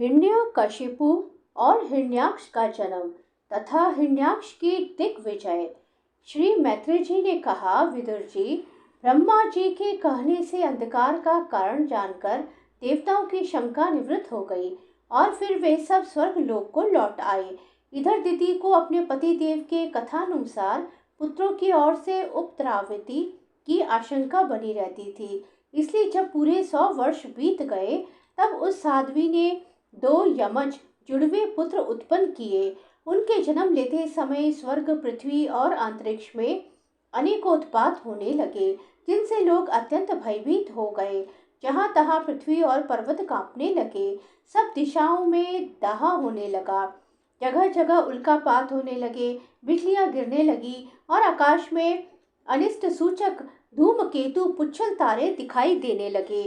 हिरण्यकशिपु और हिरण्याक्ष का जन्म तथा हिरण्याक्ष की दिग्विजय। श्री मैत्रेय जी ने कहा, विदुर जी, ब्रह्मा जी के कहने से अंधकार का कारण जानकर देवताओं की शंका निवृत्त हो गई और फिर वे सब स्वर्ग लोक को लौट आए। इधर दिति को अपने पति देव के कथानुसार पुत्रों की ओर से उपद्रावती की आशंका बनी रहती थी, इसलिए जब पूरे 100 वर्ष बीत गए तब उस साध्वी ने 2 यमज जुड़वे पुत्र उत्पन्न किए। उनके जन्म लेते समय स्वर्ग, पृथ्वी और अंतरिक्ष में अनेकों उत्पात होने लगे, जिनसे लोग अत्यंत भयभीत हो गए। जहाँ तहाँ पृथ्वी और पर्वत कांपने लगे, सब दिशाओं में दाह होने लगा, जगह जगह उल्कापात होने लगे, बिजलियां गिरने लगी और आकाश में अनिष्ट सूचक धूमकेतु पुच्छल तारे दिखाई देने लगे।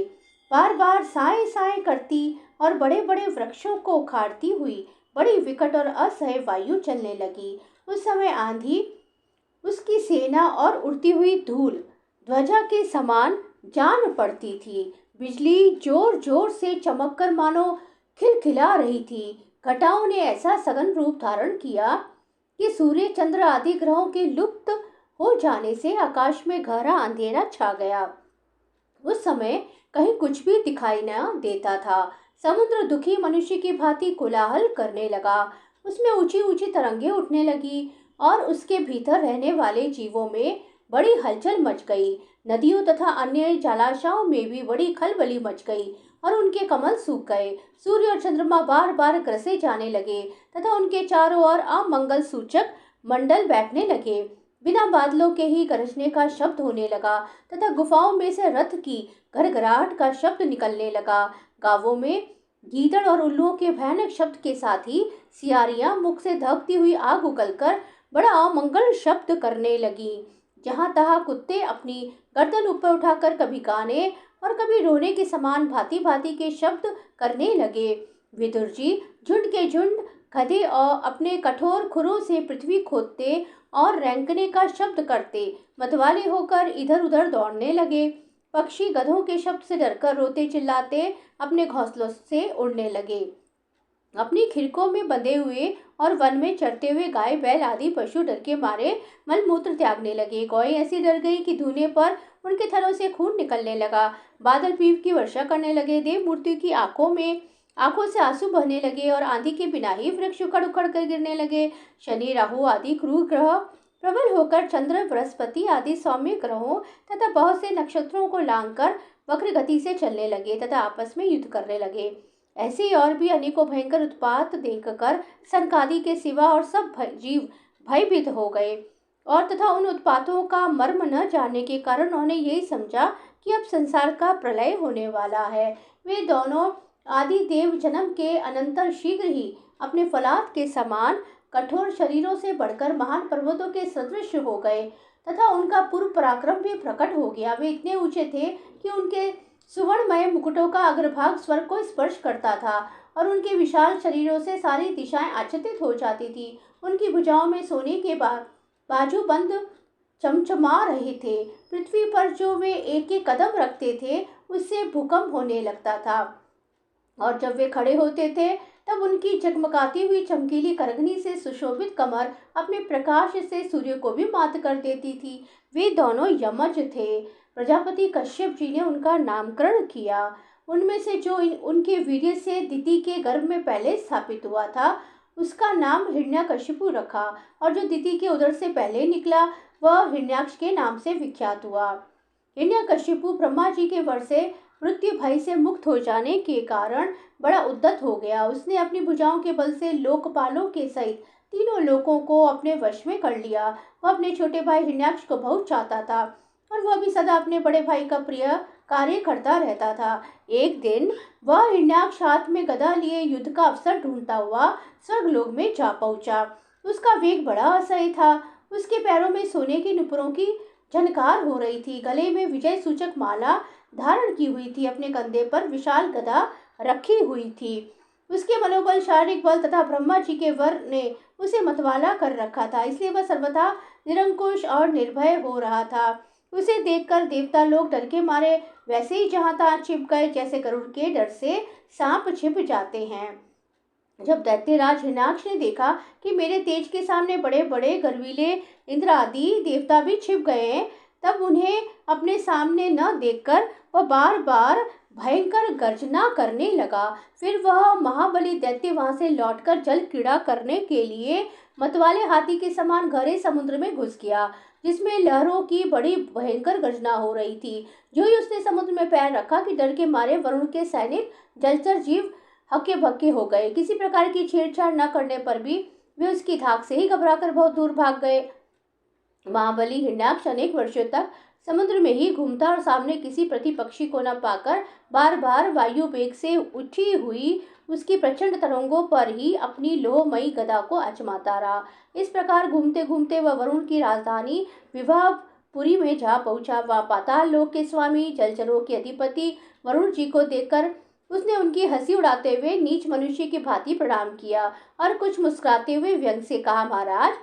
बार बार साए साए करती और बड़े बड़े वृक्षों को उखाड़ती हुई बड़ी विकट और असह्य वायु चलने लगी। उस समय आंधी, उसकी सेना और उड़ती हुई धूल ध्वजा के समान जान पड़ती थी। बिजली जोर जोर से चमककर मानो खिलखिला रही थी। घटाओं ने ऐसा सघन रूप धारण किया कि सूर्य, चंद्र आदि ग्रहों के लुप्त हो जाने से आकाश में गहरा अंधेरा छा गया। उस समय कहीं कुछ भी दिखाई न देता था। समुद्र दुखी मनुष्य की भांति कोलाहल करने लगा। उसमें ऊंची ऊंची तरंगें उठने लगी और उसके भीतर रहने वाले जीवों में बड़ी हलचल मच गई। नदियों तथा अन्य जलाशयों में भी बड़ी खलबली मच गई और उनके कमल सूख गए। सूर्य और चंद्रमा बार बार ग्रसे जाने लगे तथा उनके चारों ओर अमंगल सूचक मंडल बैठने लगे। बिना बादलों के ही गरजने का शब्द होने लगा तथा गुफाओं में से रथ की घरघराहट का शब्द निकलने लगा। गांवों में गीदड़ और उल्लुओं के भयानक शब्द के साथ ही सियारियां मुख से धकती हुई आग उगलकर बड़ा अमंगल शब्द करने लगी। जहां तहां कुत्ते अपनी गर्दन ऊपर उठाकर कभी गाने और कभी रोने के समान भांति भांति के शब्द करने लगे। विदुर जी, झुंड के झुंड गधे और अपने कठोर खुरों से पृथ्वी खोदते और रेंकने का शब्द करते मतवाले होकर इधर उधर दौड़ने लगे। पक्षी गधों के शब्द से डरकर रोते चिल्लाते अपने घोंसलों से उड़ने लगे। अपनी खिड़कों में बंधे हुए और वन में चरते हुए गाय, बैल आदि पशु डर के मारे मलमूत्र त्यागने लगे। गौएं ऐसी डर गई कि धुने पर उनके थनों से खून निकलने लगा। बादल पीप की वर्षा करने लगे। देव मूर्ति की आंखों से आंसू बहने लगे और आंधी के बिना ही वृक्ष उखड़ उखड़ कर गिरने लगे। शनि, राहु आदि क्रूर ग्रह प्रबल होकर चंद्र, बृहस्पति आदि सौम्य ग्रहों तथा बहुत से नक्षत्रों को लांघकर वक्र गति से चलने लगे तथा आपस में युद्ध करने लगे। ऐसे ही और भी अनेकों भयंकर उत्पात देखकर सनकादि के सिवा और सब जीव भयभीत हो गए और तथा उन उत्पातों का मर्म न जानने के कारण उन्होंने यही समझा कि अब संसार का प्रलय होने वाला है। वे दोनों आदि देव जन्म के अनंतर शीघ्र ही अपने फलाद के समान कठोर शरीरों से बढ़कर महान पर्वतों के सदृश हो गए तथा उनका पूर्व पराक्रम भी प्रकट हो गया। वे इतने ऊंचे थे कि उनके सुवर्णमय मुकुटों का अग्रभाग स्वर्ग को स्पर्श करता था और उनके विशाल शरीरों से सारी दिशाएं आच्छादित हो जाती थी। उनकी भुजाओं में सोने के बाजूबंद चमचमा रहे थे। पृथ्वी पर जो वे एक एक कदम रखते थे उससे भूकंप होने लगता था और जब वे खड़े होते थे तब उनकी जगमगाती हुई चमकीली करगनी से सुशोभित कमर अपने प्रकाश से सूर्य को भी मात कर देती थी। वे दोनों यमज थे। प्रजापति कश्यप जी ने उनका नामकरण किया। उनमें से जो उनके वीर्य से दिति के गर्भ में पहले स्थापित हुआ था उसका नाम हिरण्यकशिपु रखा और जो दिति के उदर से पहले निकला वह हिरण्याक्ष के नाम से विख्यात हुआ। हिरण्यकशिपु ब्रह्मा जी के वर से मृत्यु भय से मुक्त हो जाने के कारण बड़ा उद्यत हो गया। उसने अपनी भुजाओं के बल से लोकपालों के सहित तीनों लोकों को अपने वश में कर लिया। वह अपने छोटे भाई हिरण्याक्ष को बहुत चाहता था और वह भी सदा अपने बड़े भाई का प्रिय कार्य करता रहता था। एक दिन वह हिरण्याक्ष हाथ में गदा लिए युद्ध का अवसर ढूंढता हुआ स्वर्गलोक में जा पहुंचा। उसका वेग बड़ा असह्य था। उसके पैरों में सोने की नुपुरों की झनकार हो रही थी। गले में विजय सूचक माला धारण की हुई थी। अपने कंधे पर विशाल गदा रखी हुई थी। उसके मनोबल, शारीरिक बल तथा ब्रह्मा जी के वर ने उसे मतवाला कर रखा था, इसलिए वह सर्वथा निरंकुश और निर्भय हो रहा था। उसे देखकर देवता लोग डर के मारे वैसे ही जहां तहां छिप गए, जैसे गरुड़ के डर से सांप छिप जाते हैं। जब दैत्यराज हिरण्याक्ष ने देखा कि मेरे तेज के सामने बड़े बड़े गर्वीले इंद्र आदि देवता भी छिप गए हैं, तब उन्हें अपने सामने न देखकर वह बार बार भयंकर गर्जना करने लगा। फिर वह महाबली दैत्य वहां से लौटकर जल क्रीड़ा करने के लिए मतवाले हाथी के समान गहरे समुद्र में घुस गया, जिसमें लहरों की बड़ी भयंकर गर्जना हो रही थी। जो ही उसने समुद्र में पैर रखा कि डर के मारे वरुण के सैनिक जलचर जीव हक्के बक्के हो गए। किसी प्रकार की छेड़छाड़ न करने पर भी वे उसकी धाक से ही घबराकर बहुत दूर भाग गए। महाबली हिरण्याक्ष अनेक वर्षों तक समुद्र में ही घूमता और सामने किसी प्रतिपक्षी को न पाकर बार बार वायु वेग से उठी हुई उसकी प्रचंड तरंगों पर ही अपनी लोहमयी गदा को आजमाता रहा। इस प्रकार घूमते घूमते वह वरुण की राजधानी विवाहपुरी में जा पहुंचा। वह पाताल लोक के स्वामी जलचरों के अधिपति वरुण जी को देखकर उसने उनकी हंसी उड़ाते हुए नीच मनुष्य की भांति प्रणाम किया और कुछ मुस्कुराते हुए व्यंग से कहा, महाराज,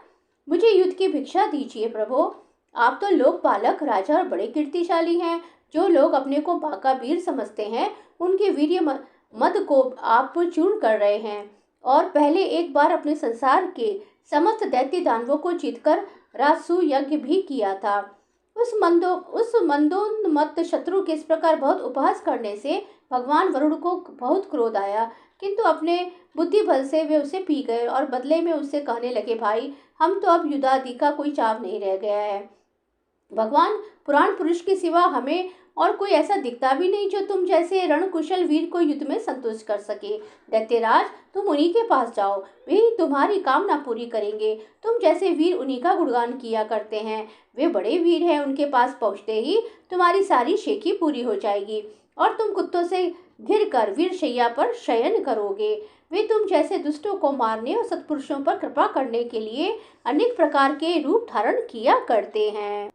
मुझे युद्ध की भिक्षा दीजिए। प्रभु, आप तो लोकपालक राजा और बड़े कीर्तिशाली हैं। जो लोग अपने को बाका वीर समझते हैं, उनके वीर्य मद को आप चूर्ण कर रहे हैं। और पहले एक बार अपने संसार के समस्त दैत्य दानवों को जीतकर राजसूय यज्ञ भी किया था। उस मंदोन्मत्त शत्रु के इस प्रकार बहुत उपहास करने से भगवान वरुण को बहुत क्रोध आया, किंतु अपने बुद्धि बल से वे उसे पी गए और बदले में उससे कहने लगे, भाई, हम तो अब युद्धादि का कोई चाव नहीं रह गया है। भगवान पुराण पुरुष के सिवा हमें और कोई ऐसा दिखता भी नहीं जो तुम जैसे रणकुशल वीर को युद्ध में संतुष्ट कर सके। दैत्यराज, तुम उन्हीं के पास जाओ, वे ही तुम्हारी कामना पूरी करेंगे। तुम जैसे वीर उन्हीं का गुणगान किया करते हैं। वे बड़े वीर हैं, उनके पास पहुंचते ही तुम्हारी सारी शेखी पूरी हो जाएगी और तुम कुत्तों से घिर कर वीरशैया पर शयन करोगे। वे तुम जैसे दुष्टों को मारने और सत्पुरुषों पर कृपा करने के लिए अनेक प्रकार के रूप धारण किया करते हैं।